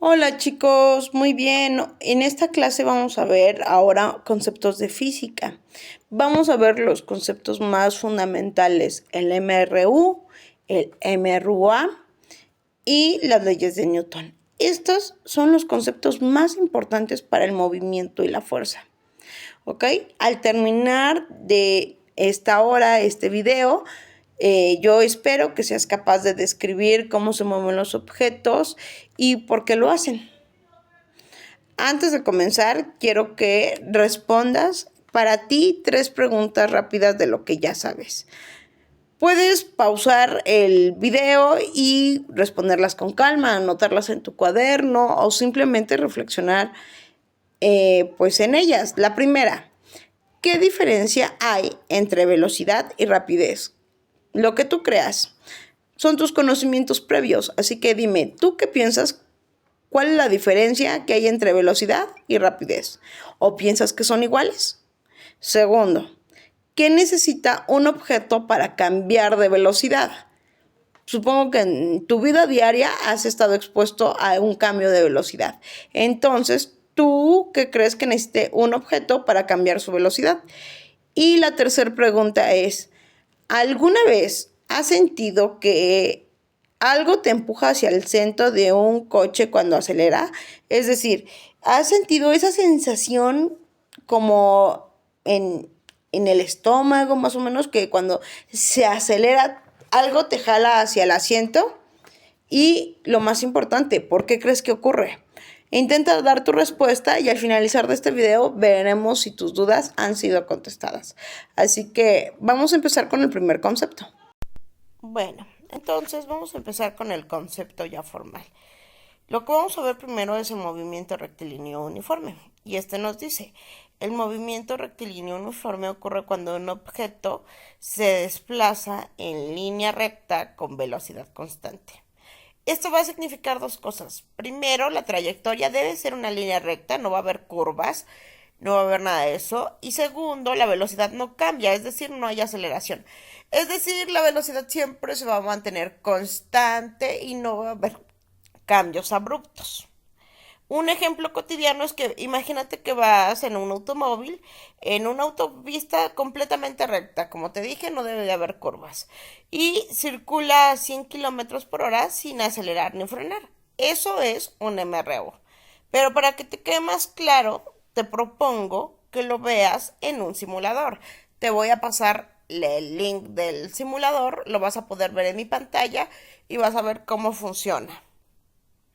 Hola chicos, muy bien. En esta clase vamos a ver ahora conceptos de física. Vamos a ver los conceptos más fundamentales, el MRU, el MRUA y las leyes de Newton. Estos son los conceptos más importantes para el movimiento y la fuerza. ¿Ok? Al terminar de esta hora, este video, yo espero que seas capaz de describir cómo se mueven los objetos y por qué lo hacen. Antes de comenzar, quiero que respondas para ti 3 preguntas rápidas de lo que ya sabes. Puedes pausar el video y responderlas con calma, anotarlas en tu cuaderno o simplemente reflexionar pues en ellas. La primera, ¿qué diferencia hay entre velocidad y rapidez? Lo que tú creas son tus conocimientos previos, así que dime, ¿tú qué piensas? ¿Cuál es la diferencia que hay entre velocidad y rapidez? ¿O piensas que son iguales? Segundo, ¿qué necesita un objeto para cambiar de velocidad? Supongo que en tu vida diaria has estado expuesto a un cambio de velocidad. Entonces, ¿tú qué crees que necesite un objeto para cambiar su velocidad? Y la tercera pregunta es, ¿alguna vez has sentido que algo te empuja hacia el centro de un coche cuando acelera? Es decir, ¿has sentido esa sensación como en el estómago, más o menos, que cuando se acelera algo te jala hacia el asiento? Y lo más importante, ¿por qué crees que ocurre? Intenta dar tu respuesta y al finalizar de este video veremos si tus dudas han sido contestadas. Así que vamos a empezar con el primer concepto. Bueno, entonces vamos a empezar con el concepto ya formal. Lo que vamos a ver primero es el movimiento rectilíneo uniforme. Y este nos dice, el movimiento rectilíneo uniforme ocurre cuando un objeto se desplaza en línea recta con velocidad constante. Esto va a significar dos cosas. Primero, la trayectoria debe ser una línea recta, no va a haber curvas, no va a haber nada de eso. Y segundo, la velocidad no cambia, es decir, no hay aceleración. Es decir, la velocidad siempre se va a mantener constante y no va a haber cambios abruptos. Un ejemplo cotidiano es que imagínate que vas en un automóvil, en una autopista completamente recta, como te dije, no debe de haber curvas, y circula a 100 kilómetros por hora sin acelerar ni frenar. Eso es un MRO. Pero para que te quede más claro, te propongo que lo veas en un simulador. Te voy a pasar el link del simulador, lo vas a poder ver en mi pantalla y vas a ver cómo funciona.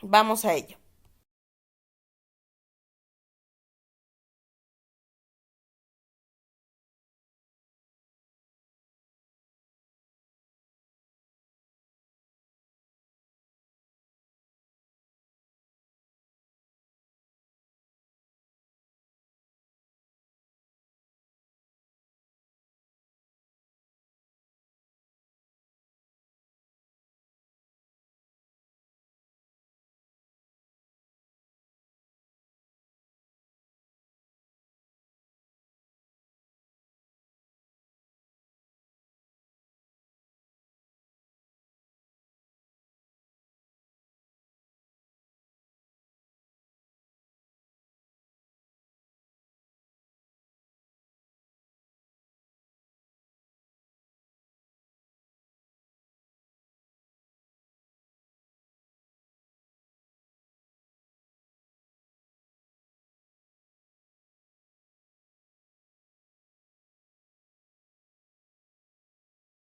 Vamos a ello.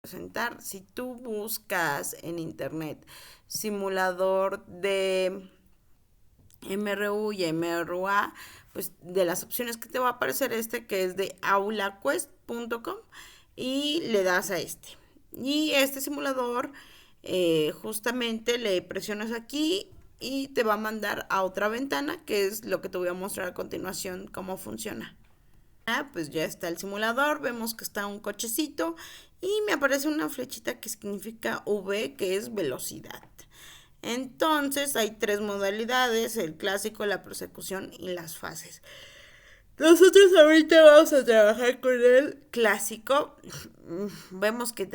Presentar. Si tú buscas en internet simulador de MRU y MRUA, pues de las opciones que te va a aparecer este que es de aulaquest.com y le das a este. Y este simulador justamente le presionas aquí y te va a mandar a otra ventana que es lo que te voy a mostrar a continuación cómo funciona. Pues ya está el simulador, vemos que está un cochecito y me aparece una flechita que significa V, que es velocidad. Entonces hay 3 modalidades, el clásico, la persecución y las fases. Nosotros ahorita vamos a trabajar con el clásico. Vemos que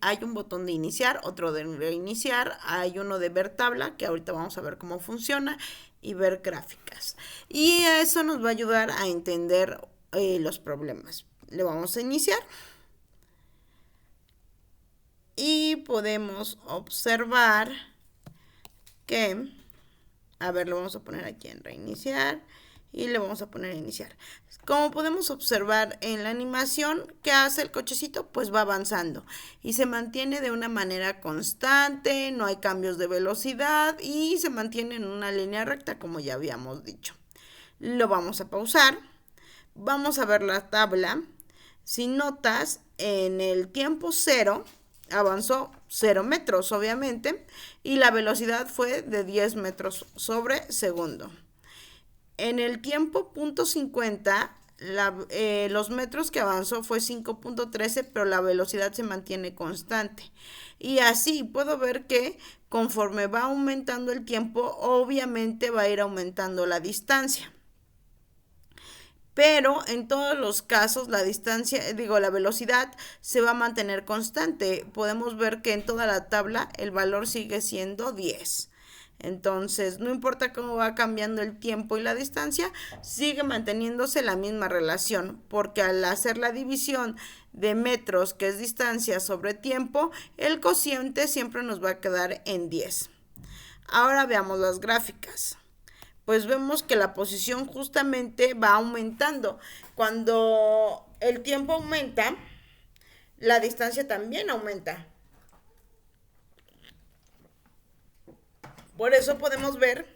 hay un botón de iniciar, otro de reiniciar, hay uno de ver tabla, que ahorita vamos a ver cómo funciona, y ver gráficas. Y eso nos va a ayudar a entender los problemas. Le vamos a iniciar y podemos observar que, a ver, lo vamos a poner aquí en reiniciar y le vamos a poner a iniciar. Como podemos observar en la animación, ¿qué hace el cochecito? Pues va avanzando y se mantiene de una manera constante, no hay cambios de velocidad y se mantiene en una línea recta, como ya habíamos dicho. Lo vamos a pausar, vamos a ver la tabla. Si notas, en el tiempo cero avanzó 0 metros, obviamente, y la velocidad fue de 10 metros sobre segundo. En el tiempo .50, los metros que avanzó fue 5.13, pero la velocidad se mantiene constante. Y así puedo ver que conforme va aumentando el tiempo, obviamente va a ir aumentando la distancia. Pero en todos los casos la la velocidad se va a mantener constante. Podemos ver que en toda la tabla el valor sigue siendo 10. Entonces, no importa cómo va cambiando el tiempo y la distancia, sigue manteniéndose la misma relación, porque al hacer la división de metros, que es distancia sobre tiempo, el cociente siempre nos va a quedar en 10. Ahora veamos las gráficas. Pues vemos que la posición justamente va aumentando. Cuando el tiempo aumenta, la distancia también aumenta. Por eso podemos ver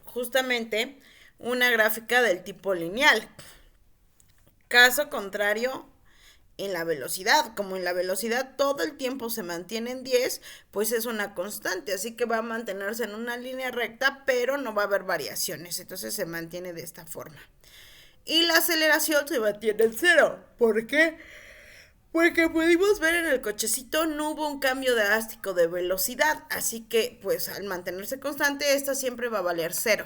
justamente una gráfica del tipo lineal. Caso contrario, en la velocidad. Como en la velocidad todo el tiempo se mantiene en 10, pues es una constante, así que va a mantenerse en una línea recta, pero no va a haber variaciones, entonces se mantiene de esta forma. Y la aceleración se mantiene en 0. ¿Por qué? Porque pudimos ver en el cochecito no hubo un cambio drástico de velocidad, así que pues al mantenerse constante esta siempre va a valer 0.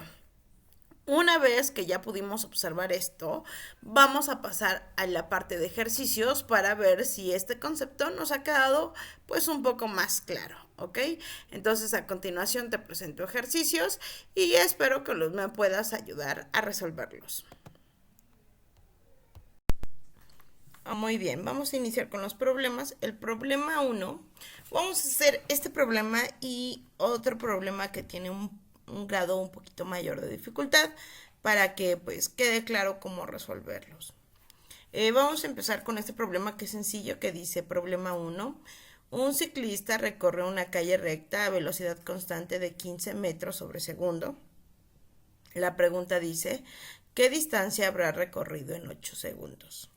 Una vez que ya pudimos observar esto, vamos a pasar a la parte de ejercicios para ver si este concepto nos ha quedado pues un poco más claro, ¿ok? Entonces a continuación te presento ejercicios y espero que me puedas ayudar a resolverlos. Muy bien, vamos a iniciar con los problemas. El problema 1, vamos a hacer este problema y otro problema que tiene un grado un poquito mayor de dificultad para que pues quede claro cómo resolverlos. Vamos a empezar con este problema que es sencillo, que dice problema 1. Un ciclista recorre una calle recta a velocidad constante de 15 metros sobre segundo. La pregunta dice, ¿qué distancia habrá recorrido en 8 segundos?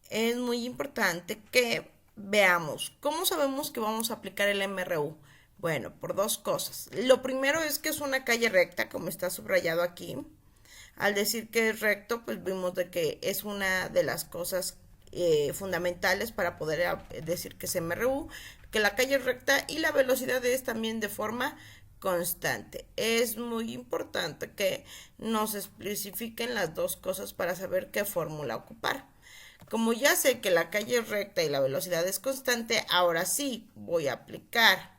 Es muy importante que veamos cómo sabemos que vamos a aplicar el MRU. Bueno, por dos cosas. Lo primero es que es una calle recta, como está subrayado aquí. Al decir que es recto, pues vimos de que es una de las cosas fundamentales para poder decir que es MRU, que la calle es recta y la velocidad es también de forma constante. Es muy importante que nos especifiquen las dos cosas para saber qué fórmula ocupar. Como ya sé que la calle es recta y la velocidad es constante, ahora sí voy a aplicar.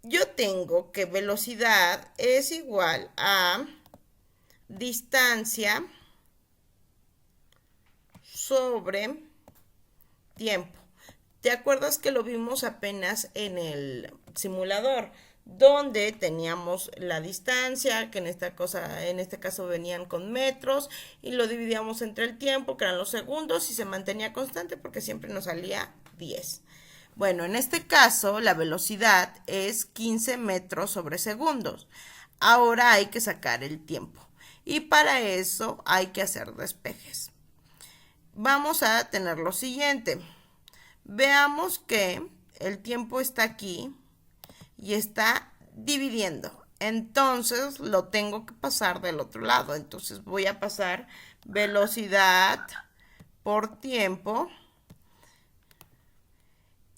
Yo tengo que velocidad es igual a distancia sobre tiempo. ¿Te acuerdas que lo vimos apenas en el simulador? Donde teníamos la distancia, que en este caso venían con metros, y lo dividíamos entre el tiempo, que eran los segundos, y se mantenía constante porque siempre nos salía 10. Bueno, en este caso la velocidad es 15 metros sobre segundos. Ahora hay que sacar el tiempo. Y para eso hay que hacer despejes. Vamos a tener lo siguiente. Veamos que el tiempo está aquí y está dividiendo. Entonces lo tengo que pasar del otro lado. Entonces voy a pasar velocidad por tiempo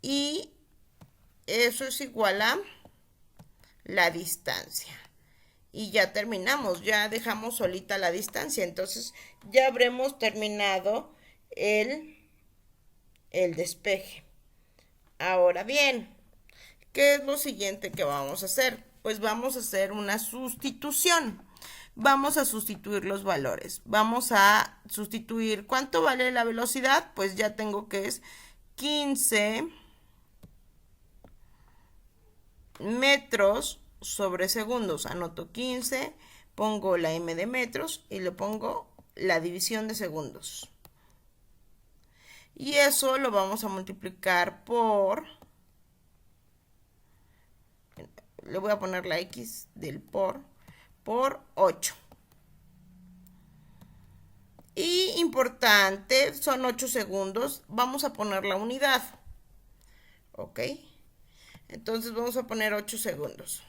y eso es igual a la distancia. y ya terminamos, ya dejamos solita la distancia. Entonces ya habremos terminado el despeje. Ahora bien, ¿qué es lo siguiente que vamos a hacer? Pues vamos a hacer una sustitución. Vamos a sustituir los valores. Vamos a sustituir, ¿cuánto vale la velocidad? Pues ya tengo que es 15 metros sobre segundos. Anoto 15, pongo la m de metros y le pongo la división de segundos. Y eso lo vamos a multiplicar por, le voy a poner la x del por 8. Y importante, son 8 segundos, vamos a poner la unidad. ¿Ok? Entonces vamos a poner 8 segundos.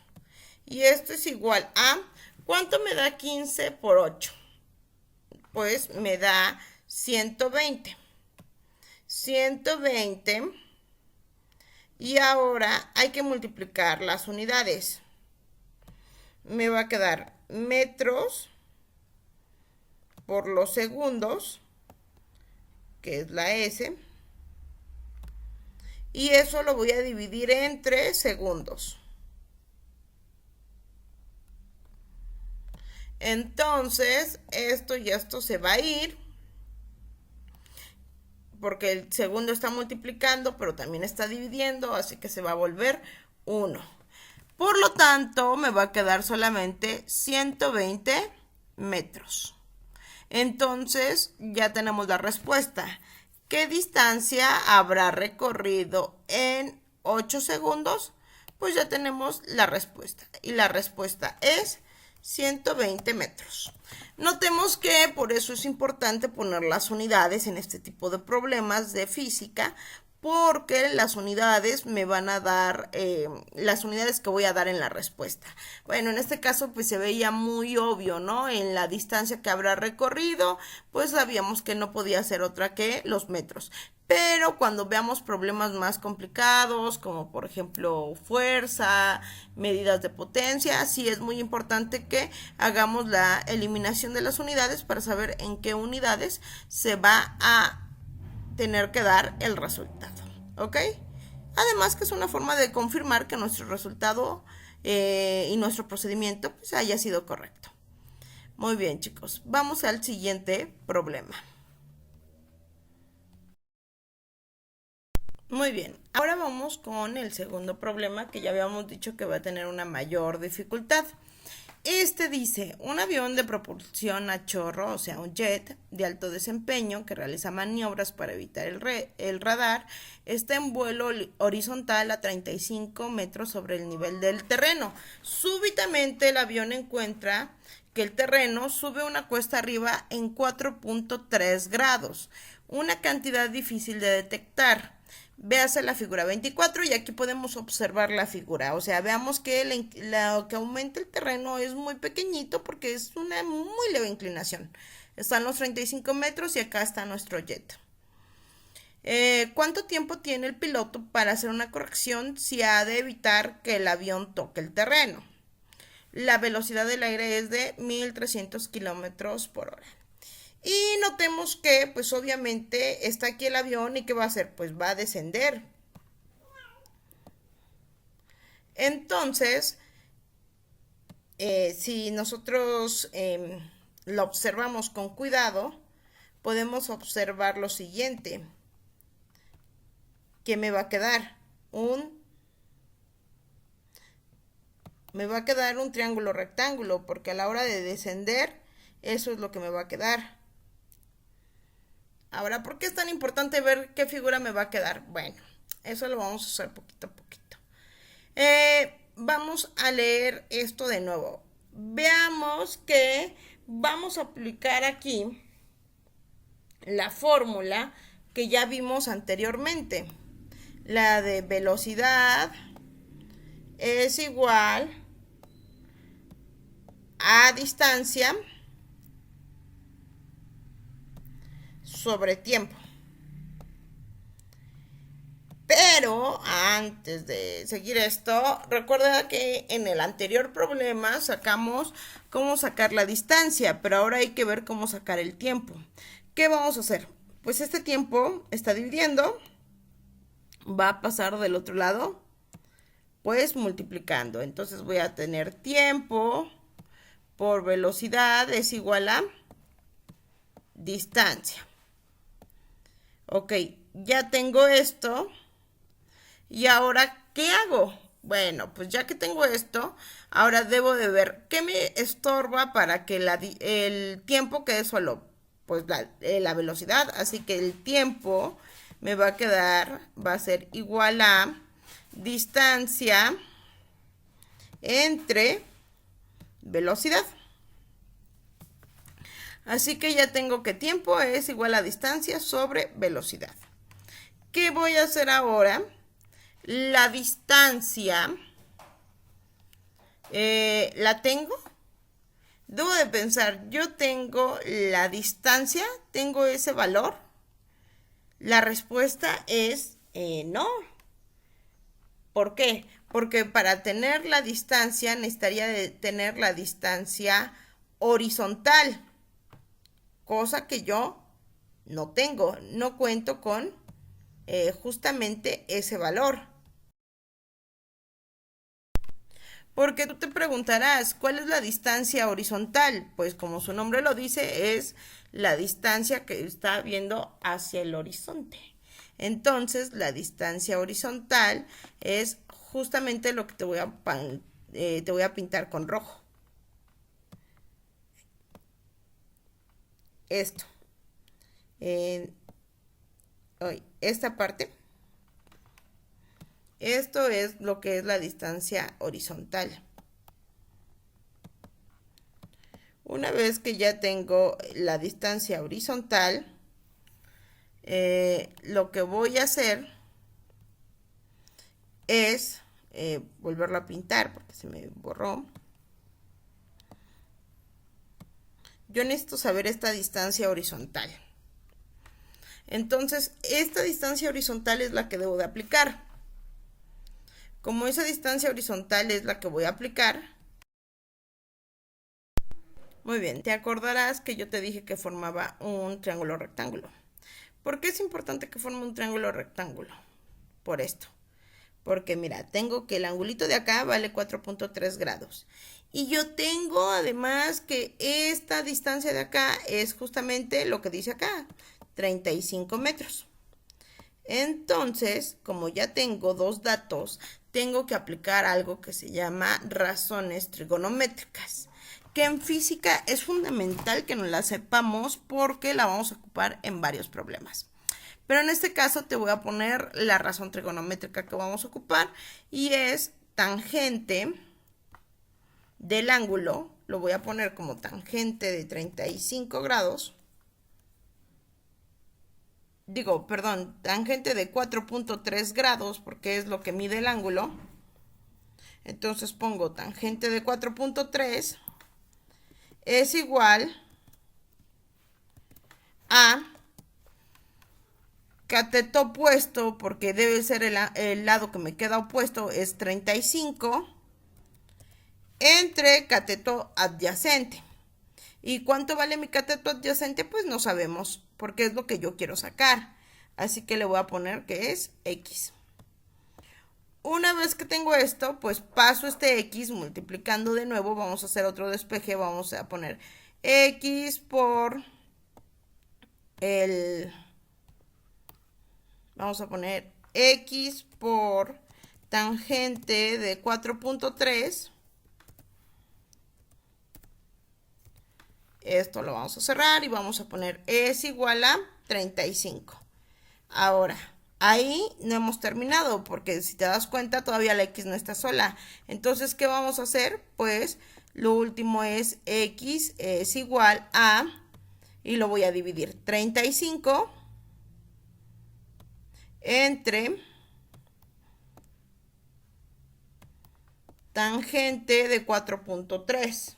Y esto es igual a, ¿cuánto me da 15 por 8? Pues me da 120. 120. Y ahora hay que multiplicar las unidades. Me va a quedar metros por los segundos, que es la S. Y eso lo voy a dividir entre segundos. Entonces, esto y esto se va a ir, porque el segundo está multiplicando, pero también está dividiendo, así que se va a volver 1. Por lo tanto, me va a quedar solamente 120 metros. Entonces, ya tenemos la respuesta. ¿Qué distancia habrá recorrido en 8 segundos? Pues ya tenemos la respuesta. Y la respuesta es 120 metros. Notemos que por eso es importante poner las unidades en este tipo de problemas de física, porque las unidades me van a dar, las unidades que voy a dar en la respuesta. Bueno, en este caso pues se veía muy obvio, ¿no? En la distancia que habrá recorrido, pues sabíamos que no podía ser otra que los metros. Pero cuando veamos problemas más complicados, como por ejemplo fuerza, medidas de potencia, sí es muy importante que hagamos la eliminación de las unidades para saber en qué unidades se va a tener que dar el resultado. ¿Ok? Además que es una forma de confirmar que nuestro resultado y nuestro procedimiento pues haya sido correcto. Muy bien, chicos. Vamos al siguiente problema. Muy bien, ahora vamos con el segundo problema que ya habíamos dicho que va a tener una mayor dificultad. Este dice, un avión de propulsión a chorro, o sea, un jet de alto desempeño que realiza maniobras para evitar el radar, está en vuelo horizontal a 35 metros sobre el nivel del terreno. Súbitamente el avión encuentra que el terreno sube una cuesta arriba en 4.3 grados, una cantidad difícil de detectar. Véase la figura 24 y aquí podemos observar la figura. O sea, veamos que lo que aumenta el terreno es muy pequeñito porque es una muy leve inclinación. Están los 35 metros y acá está nuestro jet. ¿Cuánto tiempo tiene el piloto para hacer una corrección si ha de evitar que el avión toque el terreno? La velocidad del aire es de 1300 kilómetros por hora. Y notemos que, pues obviamente, está aquí el avión y ¿qué va a hacer? Pues va a descender. Entonces, si nosotros lo observamos con cuidado, podemos observar lo siguiente. ¿Qué me va a quedar? Me va a quedar un triángulo rectángulo, porque a la hora de descender, eso es lo que me va a quedar. Ahora, ¿por qué es tan importante ver qué figura me va a quedar? Bueno, eso lo vamos a hacer poquito a poquito. Vamos a leer esto de nuevo. Veamos que vamos a aplicar aquí la fórmula que ya vimos anteriormente. La de velocidad es igual a distancia sobre tiempo. Pero antes de seguir esto, recuerda que en el anterior problema sacamos cómo sacar la distancia, pero ahora hay que ver cómo sacar el tiempo. ¿Qué vamos a hacer? Pues este tiempo está dividiendo, va a pasar del otro lado, pues multiplicando. Entonces voy a tener tiempo por velocidad es igual a distancia. Ok, ya tengo esto. ¿Y ahora qué hago? Bueno, pues ya que tengo esto, ahora debo de ver qué me estorba para que el tiempo quede solo, pues la velocidad. Así que el tiempo me va a quedar, va a ser igual a distancia entre velocidad. Así que ya tengo que tiempo es igual a distancia sobre velocidad. ¿Qué voy a hacer ahora? La distancia, ¿la tengo? Debo de pensar, yo tengo la distancia, tengo ese valor. La respuesta es no. ¿Por qué? Porque para tener la distancia necesitaría de tener la distancia horizontal, cosa que yo no tengo, no cuento con justamente ese valor. Porque tú te preguntarás, ¿cuál es la distancia horizontal? Pues como su nombre lo dice, es la distancia que está viendo hacia el horizonte. Entonces, la distancia horizontal es justamente lo que te voy a pintar con rojo. Esto. Esta parte. Esto es lo que es la distancia horizontal. Una vez que ya tengo la distancia horizontal, lo que voy a hacer es volverlo a pintar porque se me borró. Yo necesito saber esta distancia horizontal. Entonces, esta distancia horizontal es la que debo de aplicar. Como esa distancia horizontal es la que voy a aplicar, muy bien, te acordarás que yo te dije que formaba un triángulo rectángulo. ¿Por qué es importante que forme un triángulo rectángulo? Por esto. Porque mira, tengo que el angulito de acá vale 4.3 grados. Y yo tengo además que esta distancia de acá es justamente lo que dice acá, 35 metros. Entonces, como ya tengo dos datos, tengo que aplicar algo que se llama razones trigonométricas, que en física es fundamental que nos la sepamos porque la vamos a ocupar en varios problemas. Pero en este caso te voy a poner la razón trigonométrica que vamos a ocupar y es tangente del ángulo, lo voy a poner como tangente de 35 grados. Digo, perdón, tangente de 4.3 grados porque es lo que mide el ángulo. Entonces pongo tangente de 4.3 es igual a cateto opuesto, porque debe ser el lado que me queda opuesto, es 35, entre cateto adyacente. ¿Y cuánto vale mi cateto adyacente? Pues no sabemos, porque es lo que yo quiero sacar. Así que le voy a poner que es X. Una vez que tengo esto, pues paso este X multiplicando de nuevo. Vamos a hacer otro despeje. Vamos a poner X por vamos a poner X por tangente de 4.3. Esto lo vamos a cerrar y vamos a poner es igual a 35. Ahora, ahí no hemos terminado porque si te das cuenta todavía la X no está sola. Entonces, ¿qué vamos a hacer? Pues lo último es X es igual a, y lo voy a dividir, 35 entre tangente de 4.3.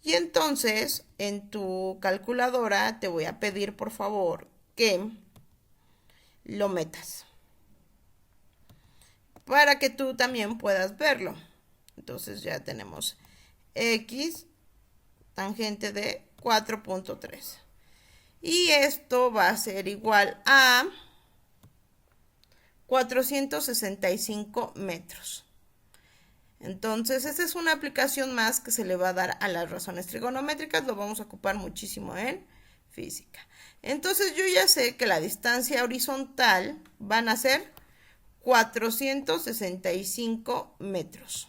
Y entonces en tu calculadora te voy a pedir por favor que lo metas para que tú también puedas verlo. Entonces ya tenemos x tangente de 4.3. Y esto va a ser igual a 465 metros. Entonces, esta es una aplicación más que se le va a dar a las razones trigonométricas. Lo vamos a ocupar muchísimo en física. Entonces, yo ya sé que la distancia horizontal van a ser 465 metros.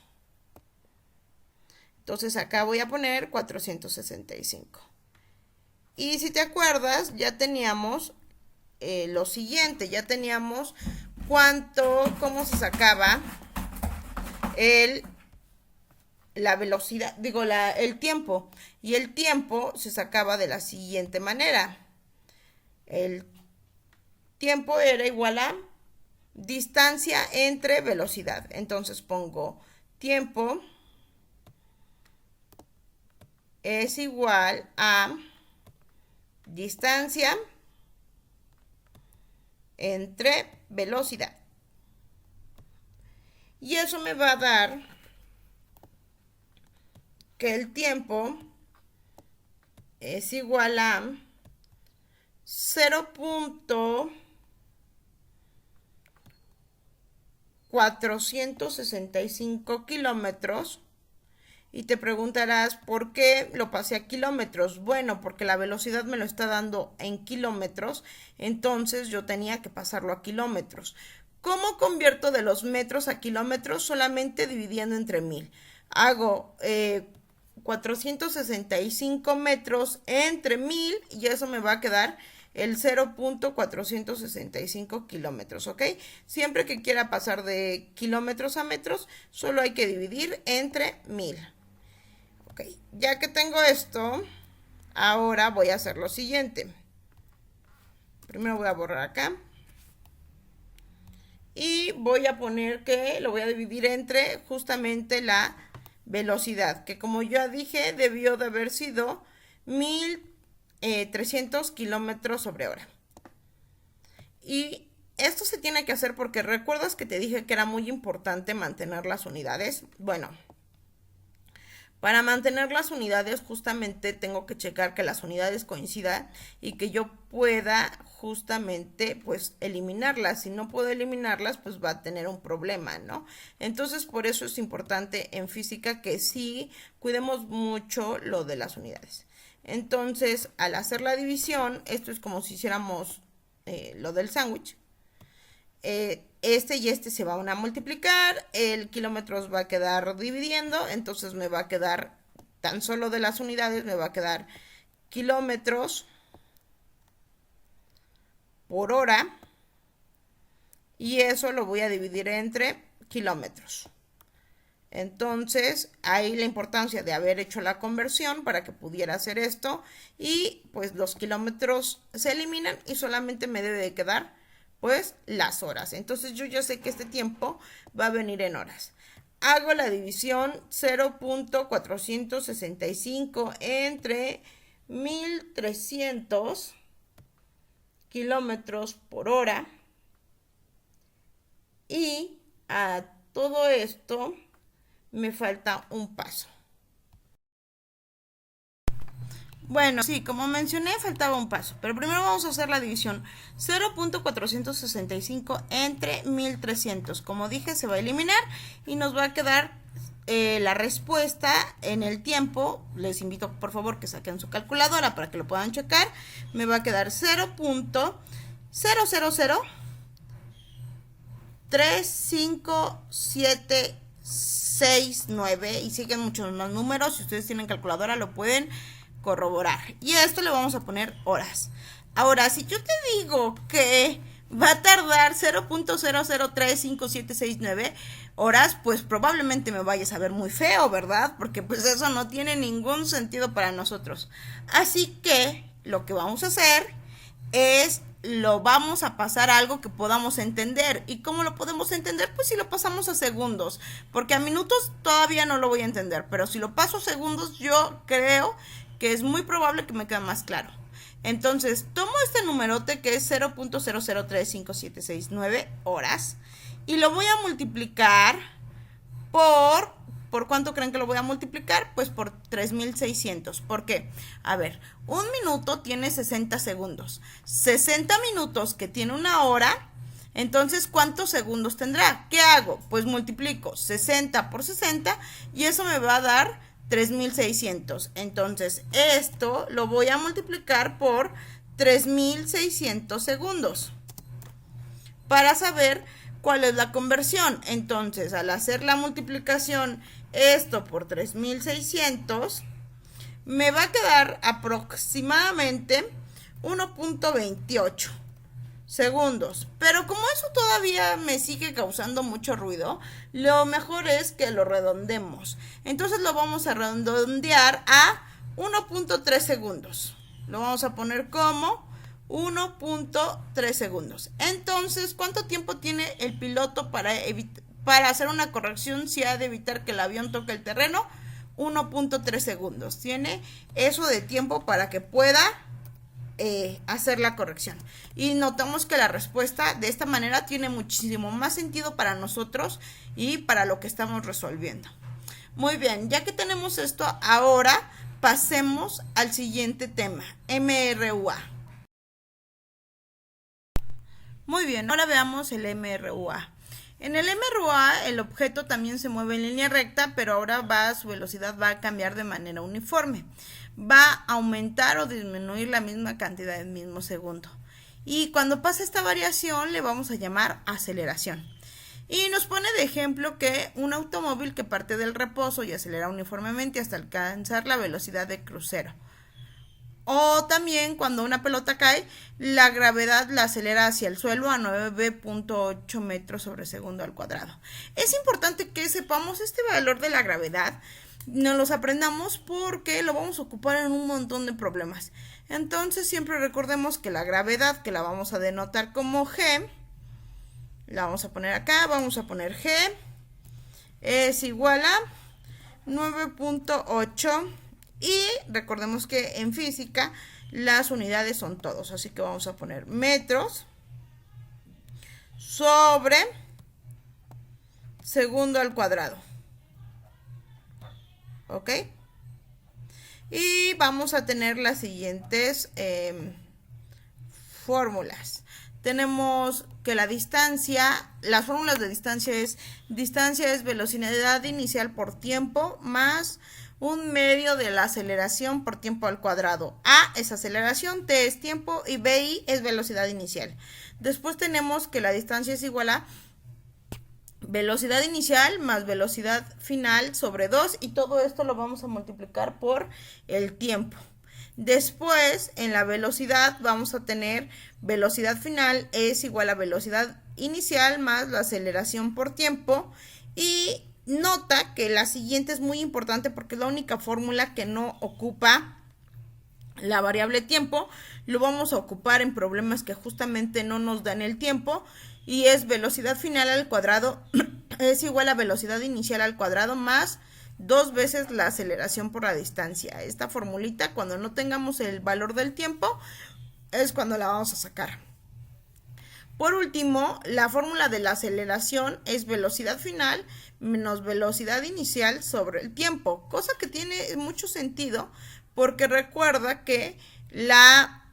Entonces, acá voy a poner 465. Y si te acuerdas, ya teníamos lo siguiente. Ya teníamos cómo se sacaba la velocidad, digo, el tiempo. Y el tiempo se sacaba de la siguiente manera. El tiempo era igual a distancia entre velocidad. Entonces pongo tiempo es igual a distancia entre velocidad. Y eso me va a dar que el tiempo es igual a 0.465 kilómetros. Y te preguntarás, ¿por qué lo pasé a kilómetros? Bueno, porque la velocidad me lo está dando en kilómetros, entonces yo tenía que pasarlo a kilómetros. ¿Cómo convierto de los metros a kilómetros? Solamente dividiendo entre 1000. Hago 465 metros entre 1000 y eso me va a quedar el 0.465 kilómetros, ¿ok? Siempre que quiera pasar de kilómetros a metros, solo hay que dividir entre 1000. Ok, ya que tengo esto, ahora voy a hacer lo siguiente. Primero voy a borrar acá. Y voy a poner que lo voy a dividir entre justamente la velocidad, que como ya dije, debió de haber sido 1300 kilómetros sobre hora. Y esto se tiene que hacer porque recuerdas que te dije que era muy importante mantener las unidades. Bueno, para mantener las unidades justamente tengo que checar que las unidades coincidan y que yo pueda justamente pues eliminarlas. Si no puedo eliminarlas pues va a tener un problema, ¿no? Entonces por eso es importante en física que sí cuidemos mucho lo de las unidades. Entonces al hacer la división, esto es como si hiciéramos lo del sándwich. Este y este se van a multiplicar, el kilómetros va a quedar dividiendo, entonces me va a quedar, tan solo de las unidades, me va a quedar kilómetros por hora, y eso lo voy a dividir entre kilómetros. Entonces, ahí la importancia de haber hecho la conversión para que pudiera hacer esto, y pues los kilómetros se eliminan y solamente me debe de quedar pues las horas. Entonces yo ya sé que este tiempo va a venir en horas. Hago la división 0.465 entre 1300 kilómetros por hora. Y a todo esto me falta un paso. Bueno, sí, como mencioné, faltaba un paso, pero primero vamos a hacer la división 0.465 entre 1300. Como dije, se va a eliminar y nos va a quedar la respuesta en el tiempo. Les invito por favor que saquen su calculadora para que lo puedan checar. Me va a quedar 0.000357769 y siguen muchos más números. Si ustedes tienen calculadora lo pueden corroborar. Y a esto le vamos a poner horas. Ahora, si yo te digo que va a tardar 0.00357769 horas, pues probablemente me vayas a ver muy feo, ¿verdad? Porque pues eso no tiene ningún sentido para nosotros. Así que lo que vamos a hacer es lo vamos a pasar a algo que podamos entender. ¿Y cómo lo podemos entender? Pues si lo pasamos a segundos, porque a minutos todavía no lo voy a entender, pero si lo paso a segundos yo creo que es muy probable que me quede más claro. Entonces tomo este numerote que es 0.0035769 horas y lo voy a multiplicar ¿por cuánto creen que lo voy a multiplicar? Pues por 3600. ¿Por qué? A ver, un minuto tiene 60 segundos. 60 minutos que tiene una hora, entonces ¿cuántos segundos tendrá? ¿Qué hago? Pues multiplico 60 por 60 y eso me va a dar 3600. Entonces esto lo voy a multiplicar por 3600 segundos para saber cuál es la conversión. Entonces, al hacer la multiplicación esto por 3600, me va a quedar aproximadamente 1.28 segundos. Pero como eso todavía me sigue causando mucho ruido, lo mejor es que lo redondemos. Entonces lo vamos a redondear a 1.3 segundos. Lo vamos a poner como 1.3 segundos. Entonces, ¿cuánto tiempo tiene el piloto para hacer una corrección si ha de evitar que el avión toque el terreno? 1.3 segundos. Tiene eso de tiempo para que pueda hacer la corrección. Y notamos que la respuesta de esta manera tiene muchísimo más sentido para nosotros y para lo que estamos resolviendo. Muy bien, ya que tenemos esto, ahora pasemos al siguiente tema, MRUA. Muy bien, ahora veamos el MRUA. En el MRUA el objeto también se mueve en línea recta, pero ahora su velocidad va a cambiar de manera uniforme. Va a aumentar o disminuir la misma cantidad en mismo segundo. Y cuando pasa esta variación le vamos a llamar aceleración. Y nos pone de ejemplo que un automóvil que parte del reposo y acelera uniformemente hasta alcanzar la velocidad de crucero. O también cuando una pelota cae, la gravedad la acelera hacia el suelo a 9.8 metros sobre segundo al cuadrado. Es importante que sepamos este valor de la gravedad, nos los aprendamos porque lo vamos a ocupar en un montón de problemas. Entonces siempre recordemos que la gravedad, que la vamos a denotar como G, la vamos a poner acá, vamos a poner G, es igual a 9.8. Y recordemos que en física las unidades son todos, así que vamos a poner metros sobre segundo al cuadrado. ¿Ok? Y vamos a tener las siguientes fórmulas. Tenemos que la distancia, las fórmulas de distancia es velocidad inicial por tiempo más un medio de la aceleración por tiempo al cuadrado. A es aceleración, T es tiempo y BI es velocidad inicial. Después tenemos que la distancia es igual a velocidad inicial más velocidad final sobre 2 y todo esto lo vamos a multiplicar por el tiempo. Después, en la velocidad vamos a tener velocidad final es igual a velocidad inicial más la aceleración por tiempo. Y nota que la siguiente es muy importante porque es la única fórmula que no ocupa la variable tiempo. Lo vamos a ocupar en problemas que justamente no nos dan el tiempo. Y es velocidad final al cuadrado es igual a velocidad inicial al cuadrado más 2 veces la aceleración por la distancia. Esta formulita, cuando no tengamos el valor del tiempo, es cuando la vamos a sacar. Por último, la fórmula de la aceleración es velocidad final menos velocidad inicial sobre el tiempo, cosa que tiene mucho sentido porque recuerda que la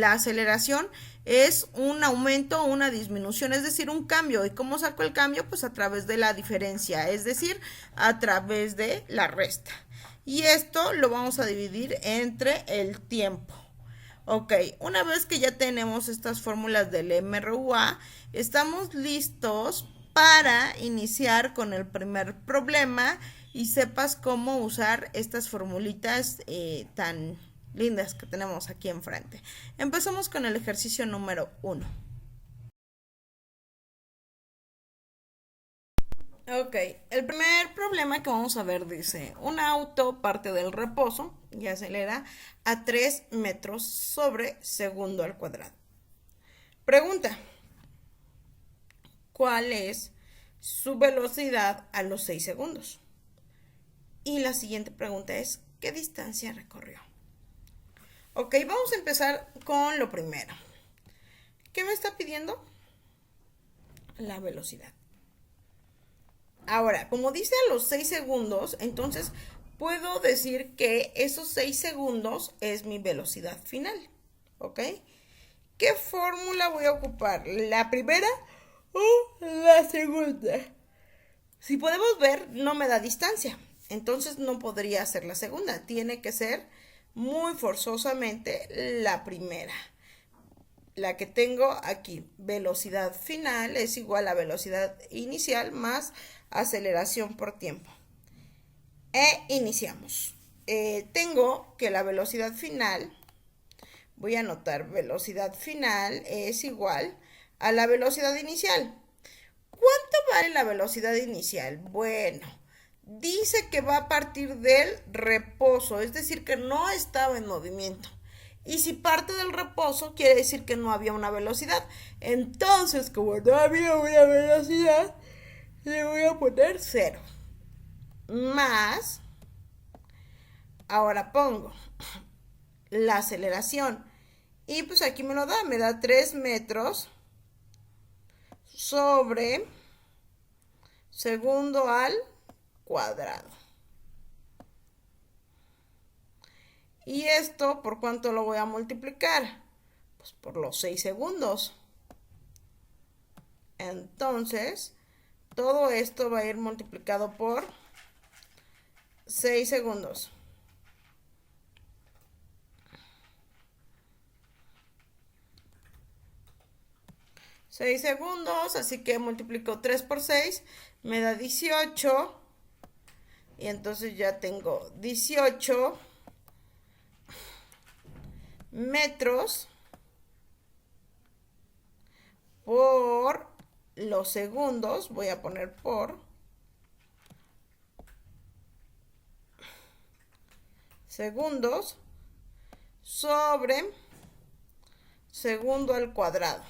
aceleración es un aumento o una disminución, es decir, un cambio. ¿Y cómo saco el cambio? Pues a través de la diferencia, es decir, a través de la resta. Y esto lo vamos a dividir entre el tiempo. Ok, una vez que ya tenemos estas fórmulas del MRUA, estamos listos para iniciar con el primer problema y sepas cómo usar estas formulitas tan lindas que tenemos aquí enfrente. Empezamos con el ejercicio número 1. Ok, el primer problema que vamos a ver dice, un auto parte del reposo y acelera a 3 metros sobre segundo al cuadrado. Pregunta, ¿cuál es su velocidad a los 6 segundos? Y la siguiente pregunta es, ¿qué distancia recorrió? Ok, vamos a empezar con lo primero. ¿Qué me está pidiendo? La velocidad. Ahora, como dice a los 6 segundos, entonces puedo decir que esos 6 segundos es mi velocidad final. ¿Ok? ¿Qué fórmula voy a ocupar? ¿La primera o la segunda? Si podemos ver, no me da distancia. Entonces no podría ser la segunda. Tiene que ser muy forzosamente la primera. La que tengo aquí, velocidad final es igual a velocidad inicial más aceleración por tiempo. Iniciamos. Tengo que la velocidad final, voy a anotar velocidad final es igual a la velocidad inicial. ¿Cuánto vale la velocidad inicial? Bueno, dice que va a partir del reposo, es decir, que no estaba en movimiento. Y si parte del reposo, quiere decir que no había una velocidad. Entonces, como no había una velocidad, le voy a poner 0. Más, ahora pongo la aceleración. Y pues aquí me da 3 metros sobre segundo al cuadrado. ¿Y esto por cuánto lo voy a multiplicar? Pues por los 6 segundos. Entonces, todo esto va a ir multiplicado por 6 segundos. Seis segundos, así que multiplico 3 por 6, me da 18. Y entonces ya tengo 18 metros por los segundos. Voy a poner por segundos sobre segundo al cuadrado.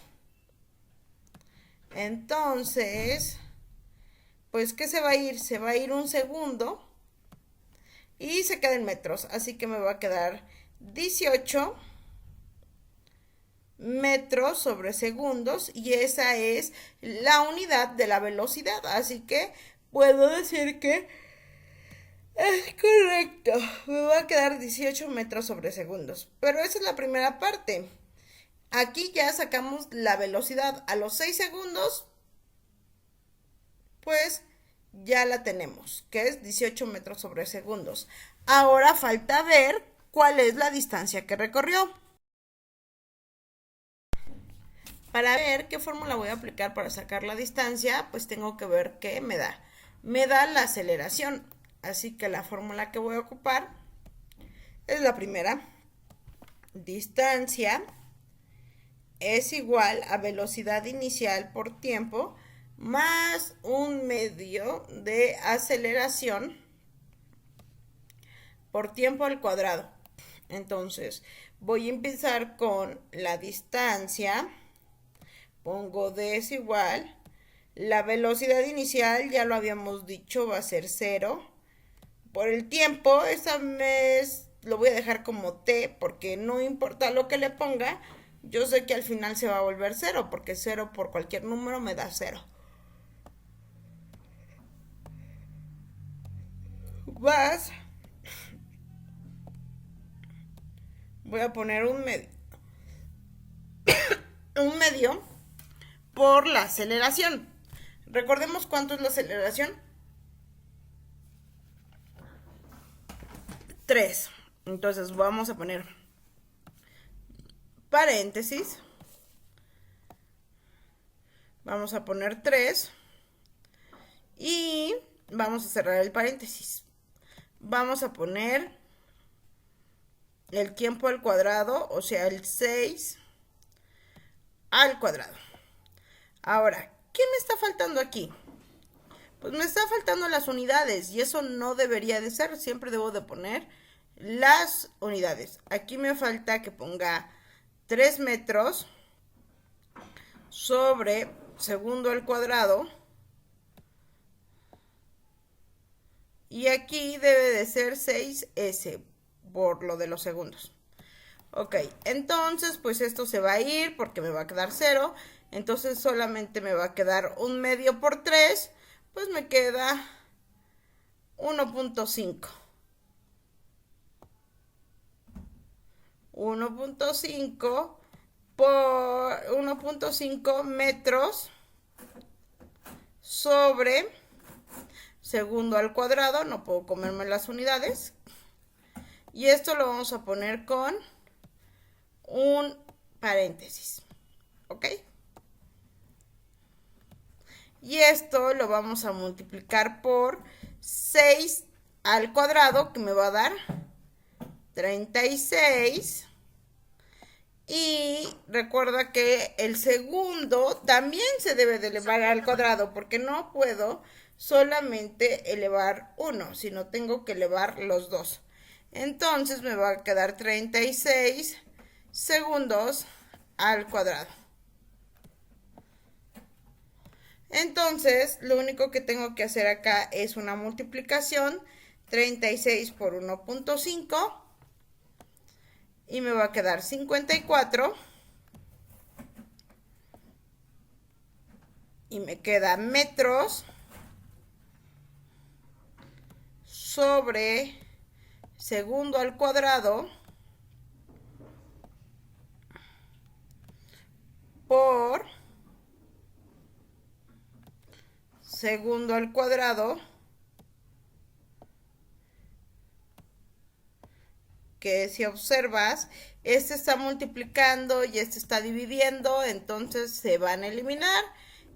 Entonces, pues, ¿qué se va a ir? Se va a ir un segundo y se queda en metros. Así que me va a quedar 18 metros sobre segundos y esa es la unidad de la velocidad. Así que puedo decir que es correcto. Me va a quedar 18 metros sobre segundos. Pero esa es la primera parte. Aquí ya sacamos la velocidad a los 6 segundos. Pues ya la tenemos, que es 18 metros sobre segundos. Ahora falta ver cuál es la distancia que recorrió. Para ver qué fórmula voy a aplicar para sacar la distancia, pues tengo que ver qué me da. Me da la aceleración, así que la fórmula que voy a ocupar es la primera. Distancia es igual a velocidad inicial por tiempo más un medio de aceleración por tiempo al cuadrado. Entonces, voy a empezar con la distancia. Pongo d es igual. La velocidad inicial, ya lo habíamos dicho, va a ser 0. Por el tiempo, esta vez lo voy a dejar como t, porque no importa lo que le ponga, yo sé que al final se va a volver 0, porque 0 por cualquier número me da 0. Más, voy a poner un medio por la aceleración. Recordemos cuánto es la aceleración. 3. Entonces vamos a poner paréntesis. Vamos a poner 3. Y vamos a cerrar el paréntesis. Vamos a poner el tiempo al cuadrado, o sea, el 6 al cuadrado. Ahora, ¿qué me está faltando aquí? pues me está faltando las unidades y eso no debería de ser, siempre debo de poner las unidades. Aquí me falta que ponga 3 metros sobre segundo al cuadrado. Y aquí debe de ser 6S por lo de los segundos. Ok, entonces pues esto se va a ir porque me va a quedar 0. Entonces solamente me va a quedar 1/2 por 3. Pues me queda 1.5. 1.5 por 1.5 metros sobre segundo al cuadrado. No puedo comerme las unidades. Y esto lo vamos a poner con un paréntesis. ¿Ok? Y esto lo vamos a multiplicar por 6 al cuadrado, que me va a dar 36. Y recuerda que el segundo también se debe de elevar al cuadrado, porque no puedo solamente elevar uno, sino tengo que elevar los dos. Entonces me va a quedar 36 segundos al cuadrado. Entonces, lo único que tengo que hacer acá es una multiplicación. 36 por 1.5. Y me va a quedar 54. Y me queda metros sobre segundo al cuadrado por segundo al cuadrado, que si observas, este está multiplicando y este está dividiendo, entonces se van a eliminar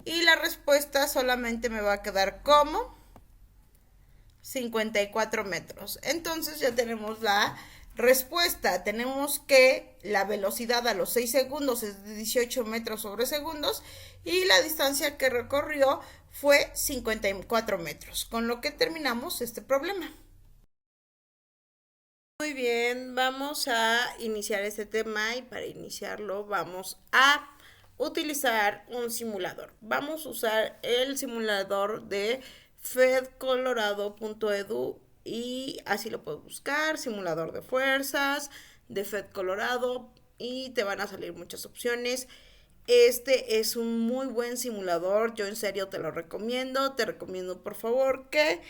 y la respuesta solamente me va a quedar como 54 metros. Entonces ya tenemos la respuesta. Tenemos que la velocidad a los 6 segundos es de 18 metros sobre segundos y la distancia que recorrió fue 54 metros, con lo que terminamos este problema. Muy bien, vamos a iniciar este tema y para iniciarlo vamos a utilizar un simulador. Vamos a usar el simulador de fedcolorado.edu y así lo puedes buscar, simulador de fuerzas, de Fed Colorado y te van a salir muchas opciones. Este es un muy buen simulador, yo en serio te lo recomiendo, te recomiendo por favor que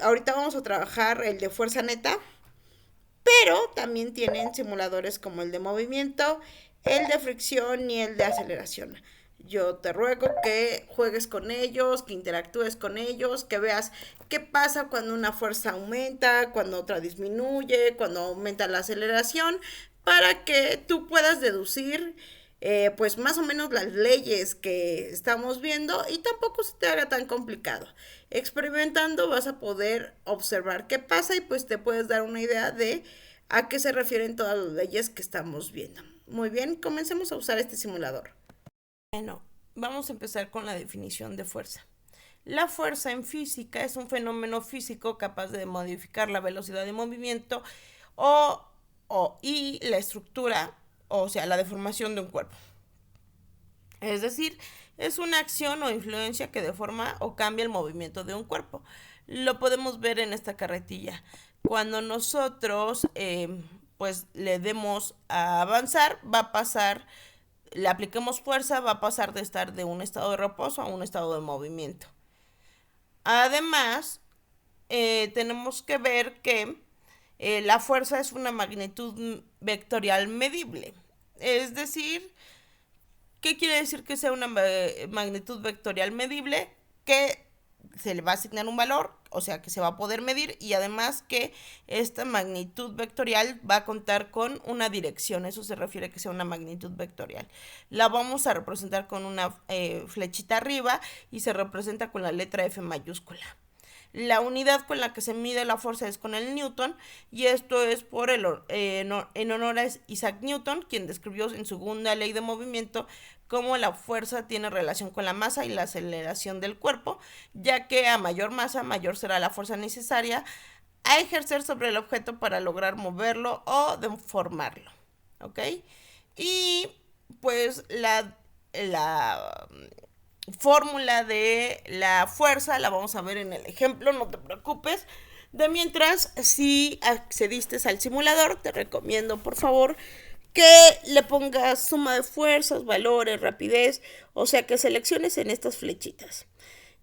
ahorita vamos a trabajar el de fuerza neta, pero también tienen simuladores como el de movimiento, el de fricción y el de aceleración. Yo te ruego que juegues con ellos, que interactúes con ellos, que veas qué pasa cuando una fuerza aumenta, cuando otra disminuye, cuando aumenta la aceleración, para que tú puedas deducir pues más o menos las leyes que estamos viendo y tampoco se te haga tan complicado. Experimentando vas a poder observar qué pasa y pues te puedes dar una idea de a qué se refieren todas las leyes que estamos viendo. Muy bien, comencemos a usar este simulador. Bueno, vamos a empezar con la definición de fuerza. La fuerza en física es un fenómeno físico capaz de modificar la velocidad de movimiento y la estructura, o sea, la deformación de un cuerpo. Es decir, es una acción o influencia que deforma o cambia el movimiento de un cuerpo. Lo podemos ver en esta carretilla. Cuando nosotros pues le demos a avanzar, va a pasar, le apliquemos fuerza, va a pasar de estar de un estado de reposo a un estado de movimiento. Además, tenemos que ver que la fuerza es una magnitud vectorial medible. Es decir, ¿qué quiere decir que sea una magnitud vectorial medible? Que se le va a asignar un valor, o sea que se va a poder medir y además que esta magnitud vectorial va a contar con una dirección, eso se refiere a que sea una magnitud vectorial. La vamos a representar con una flechita arriba y se representa con la letra F mayúscula. La unidad con la que se mide la fuerza es con el newton, y esto es por en honor a Isaac Newton, quien describió en su segunda ley de movimiento cómo la fuerza tiene relación con la masa y la aceleración del cuerpo, ya que a mayor masa, mayor será la fuerza necesaria a ejercer sobre el objeto para lograr moverlo o deformarlo. ¿Ok? Y pues la fórmula de la fuerza la vamos a ver en el ejemplo, no te preocupes. De mientras, si accediste al simulador, te recomiendo por favor que le pongas suma de fuerzas, valores, rapidez, o sea que selecciones en estas flechitas.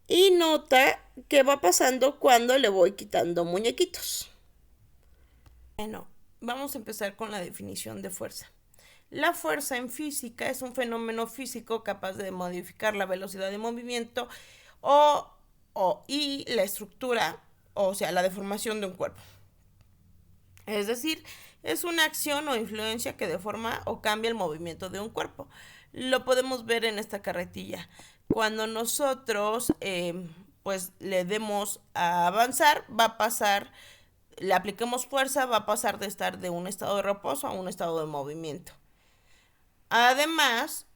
Y nota qué va pasando cuando le voy quitando muñequitos. Bueno, vamos a empezar con la definición de fuerza. La fuerza en física es un fenómeno físico capaz de modificar la velocidad de movimiento y la estructura, o sea, la deformación de un cuerpo. Es decir, es una acción o influencia que deforma o cambia el movimiento de un cuerpo. Lo podemos ver en esta carretilla. Cuando nosotros pues le demos a avanzar, va a pasar, le apliquemos fuerza, va a pasar de estar de un estado de reposo a un estado de movimiento. Además,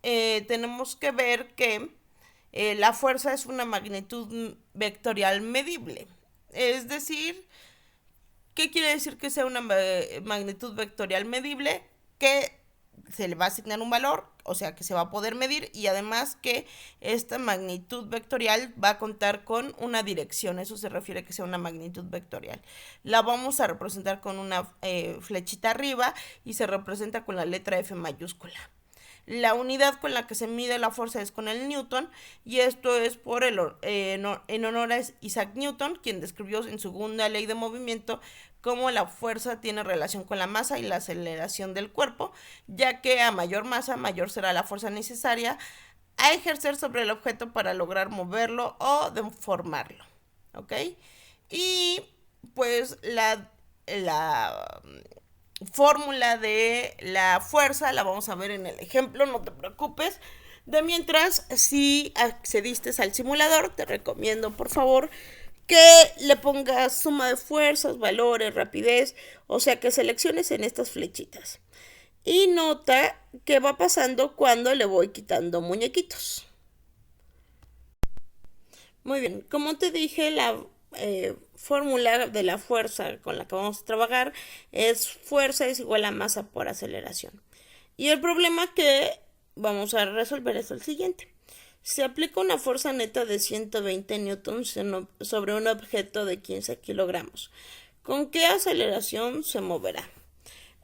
tenemos que ver que la fuerza es una magnitud vectorial medible. Es decir, ¿qué quiere decir que sea una magnitud vectorial medible? Que se le va a asignar un valor, o sea que se va a poder medir, y además que esta magnitud vectorial va a contar con una dirección. Eso se refiere a que sea una magnitud vectorial. La vamos a representar con una flechita arriba y se representa con la letra F mayúscula. La unidad con la que se mide la fuerza es con el newton, y esto es por en honor a Isaac Newton, quien describió en su segunda ley de movimiento cómo la fuerza tiene relación con la masa y la aceleración del cuerpo, ya que a mayor masa, mayor será la fuerza necesaria a ejercer sobre el objeto para lograr moverlo o deformarlo. ¿Ok? Y pues la fórmula de la fuerza la vamos a ver en el ejemplo, no te preocupes. De mientras, si accediste al simulador, te recomiendo por favor que le pongas suma de fuerzas, valores, rapidez, o sea que selecciones en estas flechitas. Y nota qué va pasando cuando le voy quitando muñequitos. Muy bien, como te dije, la fórmula de la fuerza con la que vamos a trabajar es fuerza es igual a masa por aceleración. Y el problema que vamos a resolver es el siguiente. Se aplica una fuerza neta de 120 newtons sobre un objeto de 15 kilogramos. ¿Con qué aceleración se moverá?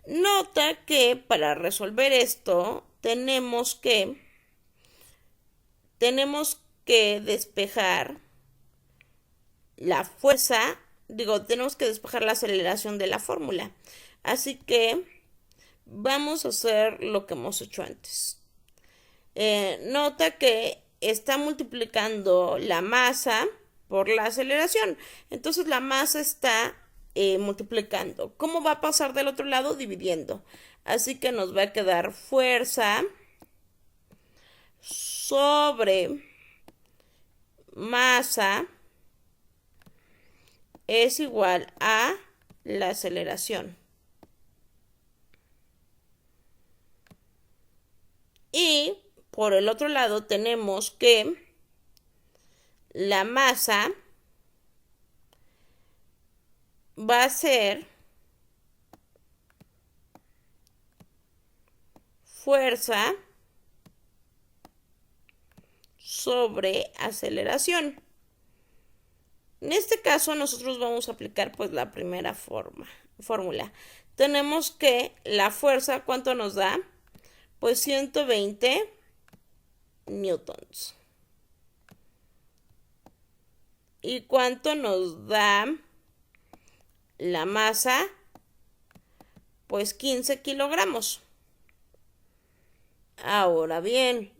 Nota que para resolver esto tenemos que despejar la fuerza, tenemos que despejar la aceleración de la fórmula. Así que vamos a hacer lo que hemos hecho antes. Nota que está multiplicando la masa por la aceleración. Entonces la masa está multiplicando. ¿Cómo va a pasar del otro lado? Dividiendo. Así que nos va a quedar fuerza sobre masa es igual a la aceleración. Y por el otro lado tenemos que la masa va a ser fuerza sobre aceleración. En este caso nosotros vamos a aplicar pues la primera fórmula. Tenemos que la fuerza, ¿cuánto nos da? Pues 120 newtons. ¿Y cuánto nos da la masa? Pues 15 kilogramos. Ahora bien,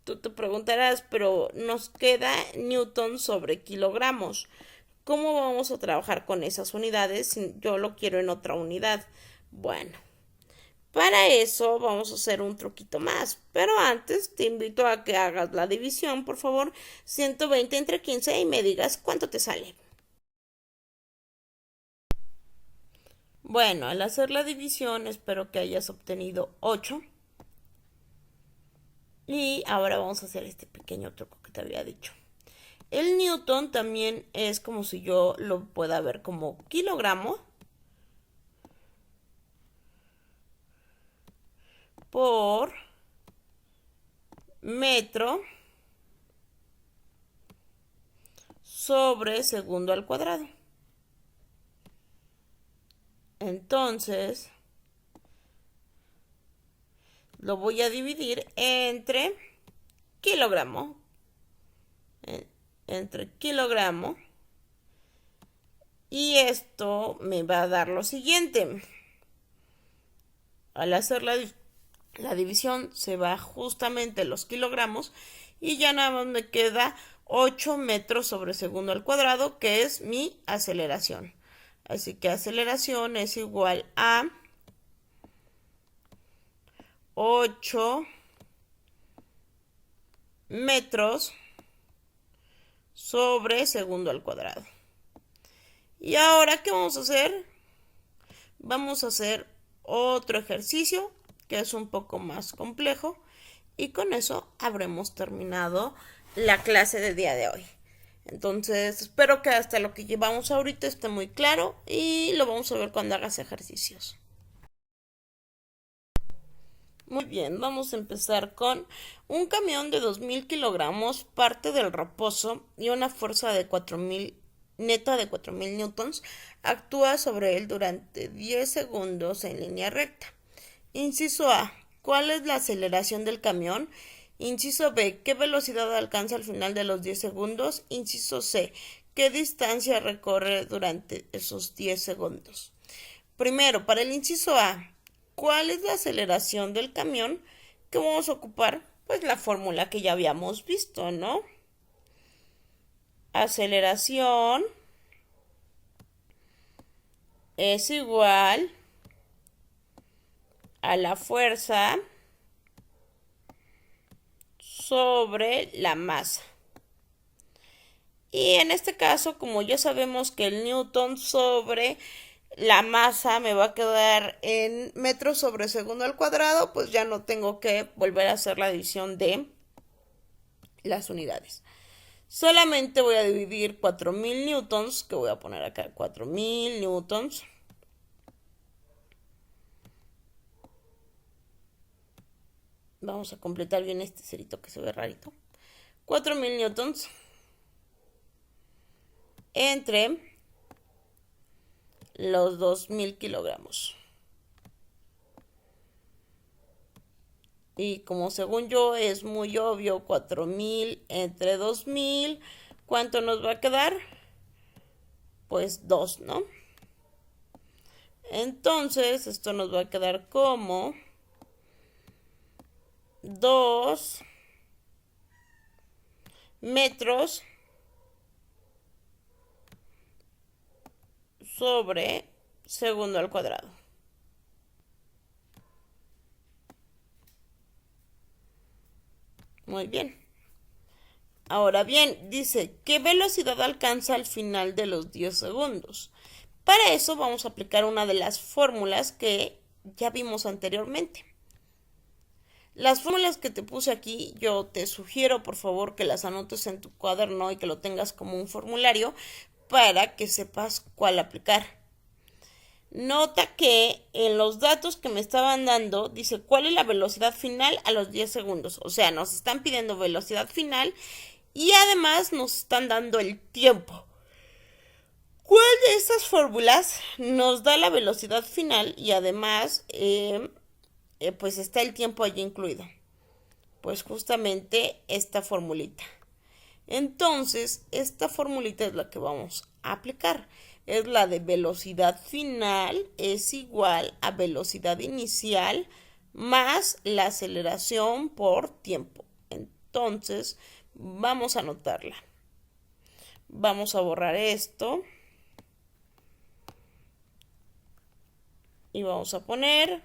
tú te preguntarás, pero nos queda newton sobre kilogramos. ¿Cómo vamos a trabajar con esas unidades si yo lo quiero en otra unidad? Bueno, Para eso vamos a hacer un truquito más, pero antes te invito a que hagas la división, por favor, 120 entre 15 y me digas cuánto te sale. Bueno, al hacer la división espero que hayas obtenido 8. Y ahora vamos a hacer este pequeño truco que te había dicho. El newton también es como si yo lo pueda ver como kilogramo por metro sobre segundo al cuadrado. Entonces, lo voy a dividir entre kilogramo, entre kilogramo, y esto me va a dar lo siguiente. Al hacer la división se va justamente los kilogramos y ya nada más me queda 8 metros sobre segundo al cuadrado, que es mi aceleración. Así que aceleración es igual a 8 metros sobre segundo al cuadrado. Y ahora, ¿qué vamos a hacer? Vamos a hacer otro ejercicio que es un poco más complejo y con eso habremos terminado la clase de día de hoy. Entonces, espero que hasta lo que llevamos ahorita esté muy claro y lo vamos a ver cuando hagas ejercicios. Muy bien, vamos a empezar con un camión de 2000 kilogramos parte del reposo y una fuerza de 4000 neta de 4000 newtons actúa sobre él durante 10 segundos en línea recta. Inciso A. ¿Cuál es la aceleración del camión? Inciso B. ¿Qué velocidad alcanza al final de los 10 segundos? Inciso C. ¿Qué distancia recorre durante esos 10 segundos? Primero, para el inciso A, ¿cuál es la aceleración del camión? Que vamos a ocupar, pues la fórmula que ya habíamos visto, ¿no? Aceleración es igual a la fuerza sobre la masa. Y en este caso, como ya sabemos que el newton sobre la masa me va a quedar en metros sobre segundo al cuadrado, pues ya no tengo que volver a hacer la división de las unidades. Solamente voy a dividir 4000 newtons, que voy a poner acá 4000 newtons. Vamos a completar bien este cerito que se ve rarito. 4000 newtons entre los 2000 kilogramos. Y como según yo es muy obvio, 4000 entre 2000, ¿cuánto nos va a quedar? Pues 2, ¿no? Entonces, esto nos va a quedar como 2 metros sobre segundo al cuadrado. Muy bien. Ahora bien, dice, ¿qué velocidad alcanza al final de los 10 segundos? Para eso vamos a aplicar una de las fórmulas que ya vimos anteriormente. Las fórmulas que te puse aquí, yo te sugiero por favor que las anotes en tu cuaderno y que lo tengas como un formulario para que sepas cuál aplicar. Nota que en los datos que me estaban dando dice cuál es la velocidad final a los 10 segundos. O sea, nos están pidiendo velocidad final y además nos están dando el tiempo. ¿Cuál de estas fórmulas nos da la velocidad final y además pues está el tiempo allí incluido? Pues justamente esta formulita. Entonces, esta formulita es la que vamos a aplicar. Es la de velocidad final es igual a velocidad inicial más la aceleración por tiempo. Entonces, vamos a anotarla. Vamos a borrar esto. Y vamos a poner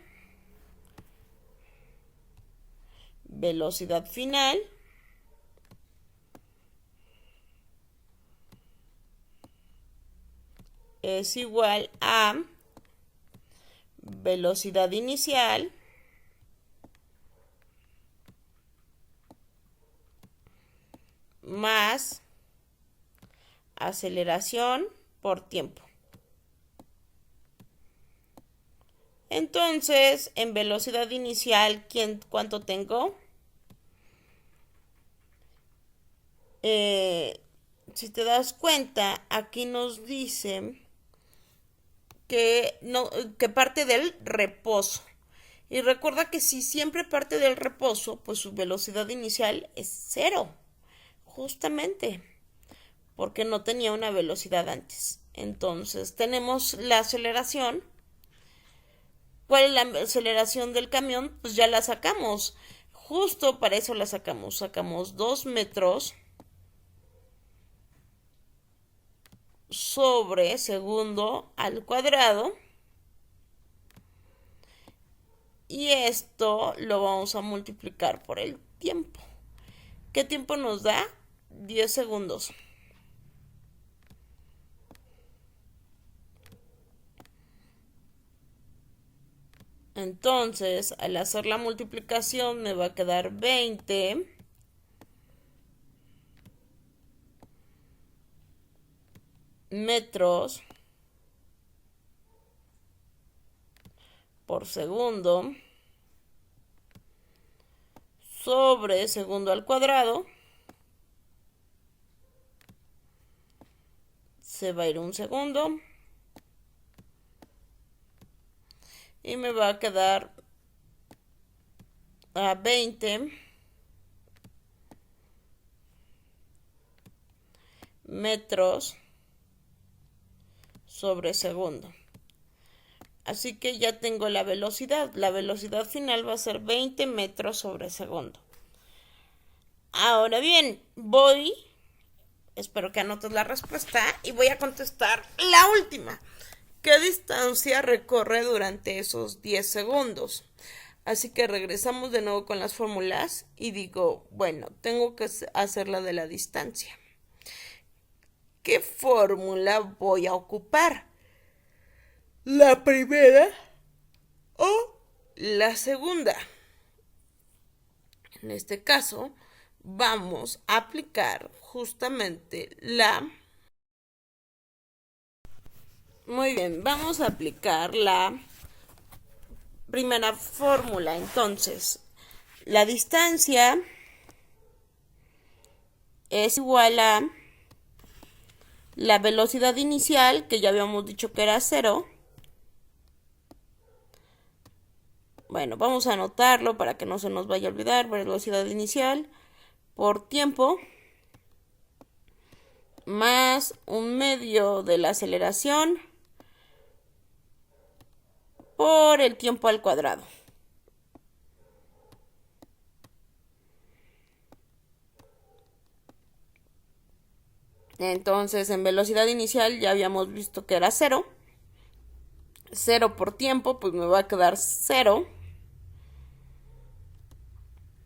velocidad final es igual a velocidad inicial más aceleración por tiempo. Entonces, en velocidad inicial, ¿cuánto tengo? Si te das cuenta, aquí nos dice que parte del reposo. Y recuerda que si siempre parte del reposo, pues su velocidad inicial es 0. Justamente, porque no tenía una velocidad antes. Entonces, tenemos la aceleración. ¿Cuál es la aceleración del camión? Pues ya la sacamos. Justo para eso la sacamos. Sacamos 2 metros sobre segundo al cuadrado. Y esto lo vamos a multiplicar por el tiempo. ¿Qué tiempo nos da? 10 segundos. Entonces, al hacer la multiplicación me va a quedar 20 metros por segundo sobre segundo al cuadrado. Se va a ir un segundo. Y me va a quedar a 20 metros sobre segundo. Así que ya tengo la velocidad. La velocidad final va a ser 20 metros sobre segundo. Ahora bien, espero que anotes la respuesta y voy a contestar la última. ¿Qué distancia recorre durante esos 10 segundos? Así que regresamos de nuevo con las fórmulas y digo, bueno, tengo que hacer la de la distancia. ¿Qué fórmula voy a ocupar? ¿La primera o la segunda? En este caso, vamos a aplicar justamente la... Muy bien, vamos a aplicar la primera fórmula. Entonces, la distancia es igual a la velocidad inicial, que ya habíamos dicho que era 0. Bueno, vamos a anotarlo para que no se nos vaya a olvidar. Velocidad inicial por tiempo más 1/2 de la aceleración por el tiempo al cuadrado. Entonces, en velocidad inicial ya habíamos visto que era 0. 0 por tiempo, pues me va a quedar 0.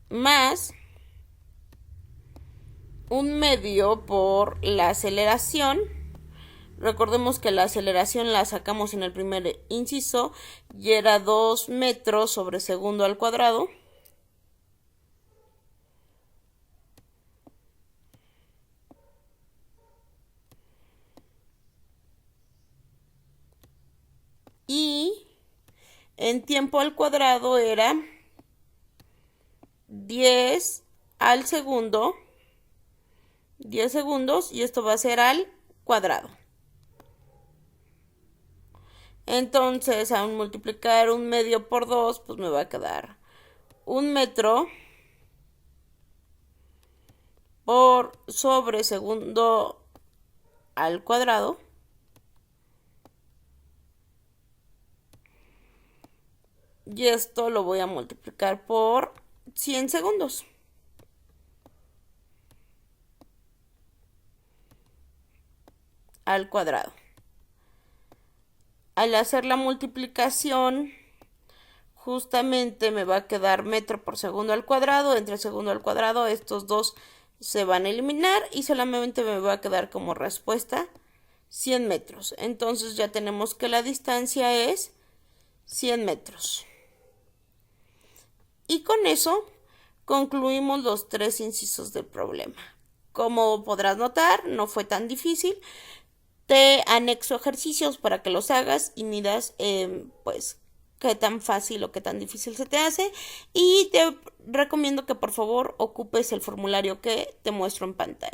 Más 1/2 por la aceleración. Recordemos que la aceleración la sacamos en el primer inciso y era 2 metros sobre segundo al cuadrado. Y en tiempo al cuadrado era 10 al segundo, 10 segundos, y esto va a ser al cuadrado. Entonces, al multiplicar 1/2 por 2, pues me va a quedar 1 metro por sobre segundo al cuadrado. Y esto lo voy a multiplicar por 100 segundos. Al cuadrado. Al hacer la multiplicación, justamente me va a quedar metro por segundo al cuadrado. Entre segundo al cuadrado estos dos se van a eliminar y solamente me va a quedar como respuesta 100 metros. Entonces ya tenemos que la distancia es 100 metros. Y con eso concluimos los 3 incisos del problema. Como podrás notar, no fue tan difícil. Te anexo ejercicios para que los hagas y midas pues qué tan fácil o qué tan difícil se te hace. Y te recomiendo que por favor ocupes el formulario que te muestro en pantalla.